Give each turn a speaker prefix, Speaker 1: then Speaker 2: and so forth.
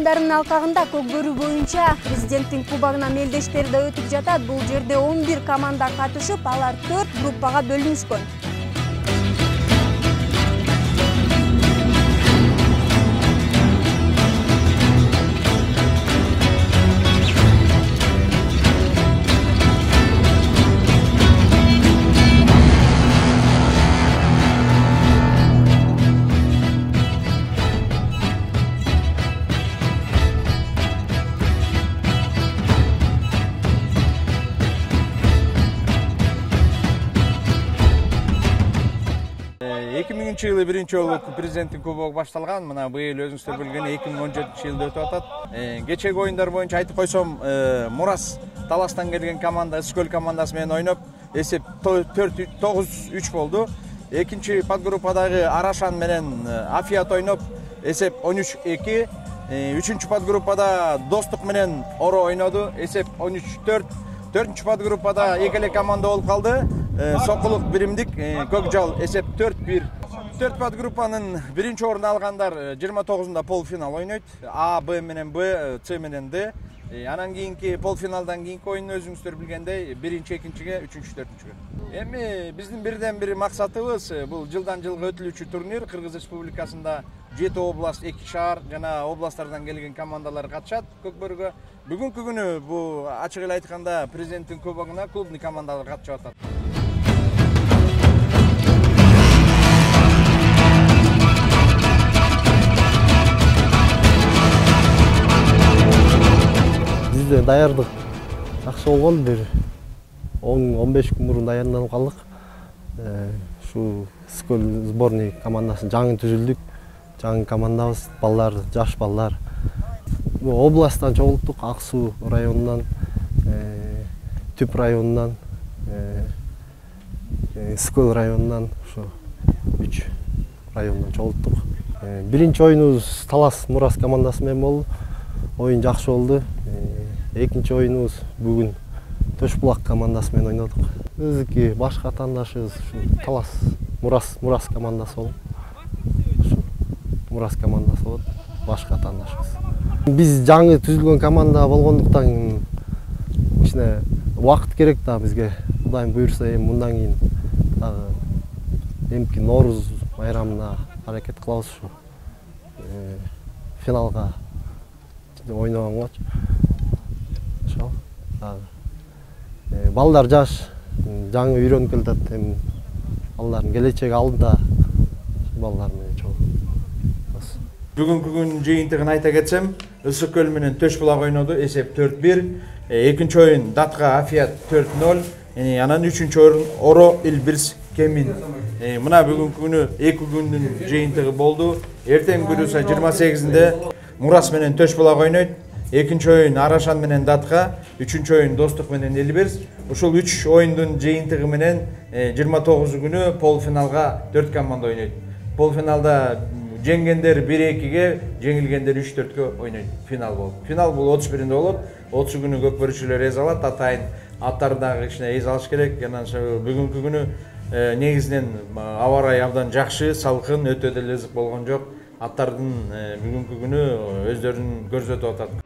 Speaker 1: оюндарынын алкагында Көкбөрү боюнча президенттин кубогуна мелдештери да өтүп жатат. Бул жерде 11 команда катышып, алар 4 группага бөлүнүшкөн.
Speaker 2: Жылы биринчи жолу президенттин кубогу башталган. Мына быйыл өзүңүздөр билген 2017-жылда өтүп атат. Кечеги оюндар боюнча айтып койсом, Мурас Таластан келген команда Искөл командасы менен ойноп, эсеп 4-9-3 болду. Экинчи подгруппадагы Арашан менен Афият ойноп, эсеп 13-2. Үчүнчү подгруппада Достук менен Оро ойноду, эсеп 13-4. Төртүнчү подгруппада экеле команда болуп калды. Сокулук биримдик, Көкжал эсеп 4-1. Төрт подгруппанын биринчи орун алгандар 29-да полуфинал ойнойт. А, Б менен Б, С менен Д. Анан кийинки полуфиналдан кийинки oyun өзүңүздөр билгендей, биринчи, экинчиге, үчүнчү, төртүнчүгө. Эми биздин бирден бир максатыбыз бул жылдан жылга өтүлүүчү турнир. Кыргыз Республикасында 7 област, 2 шаар жана областтардан келген командалар катышат Көкбөрүгө. Бүгүнкү күнү бул ачык эле айтканда президенттин кубогуна клубный командалар катышып атат.
Speaker 3: Bizde daярдык жакшы болгон, бир 10-15 күн мурун даярданып калдык. Şu Искөл сборный командасын жаңы түзүлдүк. Жаңы командабыз, балдар, жаш балдар. Областтан чогулттук, Ак Суу районунан, Түп районунан, Искөл районунан, ушу 3 районунан чогулттук. Биринчи оюнубуз Талас Мурас командасы менен болду. Oyun жакшы болду. Экинчи оюнубуз бүгүн Төшбулак командасы менен ойнодук. Биздики баш катандашыбыз Талас Мурас командасы болуп. Мурас командасы болот, баш катандашыбыз. Биз жаңы түзүлгөн команда болгондуктан кичине убакыт керек да бизге. Кудайым буйрса, мындан кийин дагы эмки Нооруз байрамына аракет кылабыз ушу. Финалга ойногон болчу. Ошол. Балдар жаш, жаңы үйрөнүп келатат. Эми балдардын келечеги алдыда. Балдар менен чогуу.
Speaker 2: Бүгүнкү күн жыйынтыгын айта кетсем, Ысыккөл менен Төшбулак ойноду, эсеп 4-1. Экинчи оюн Датка Афият 4-0. Анан үчүнчү орун Оро Илбирс Кемин. Мына бүгүнкү күнү 2 күндүн жыйынтыгы болду. Эртең буюрса 28-инде Мурас менен Төшбулак ойнойт. Экинчи оюн Арашан менен Датка, үчүнчү оюн Достук менен Элберс. Ушул 3 оюндун жыйынтыгы менен 29 күнү полуфиналга 4 команда ойнойт. Полуфиналда жеңгендер 1-2-ге, жеңилгендер 3-4-кө ойнойт. Финал болот. Финал бул 31-инде болот. 30 күнү көкбөрүчүлөр эз алат. Атайын аттарды дагы кичине эз алыш керек. Анан бүгүнкү күнү негизинен аба ырайы абдан жакшы, салкын, өтө деле ызык болгон жок. Аттардын бүгүнкү күнү өздөрүн көрсөтүп атат.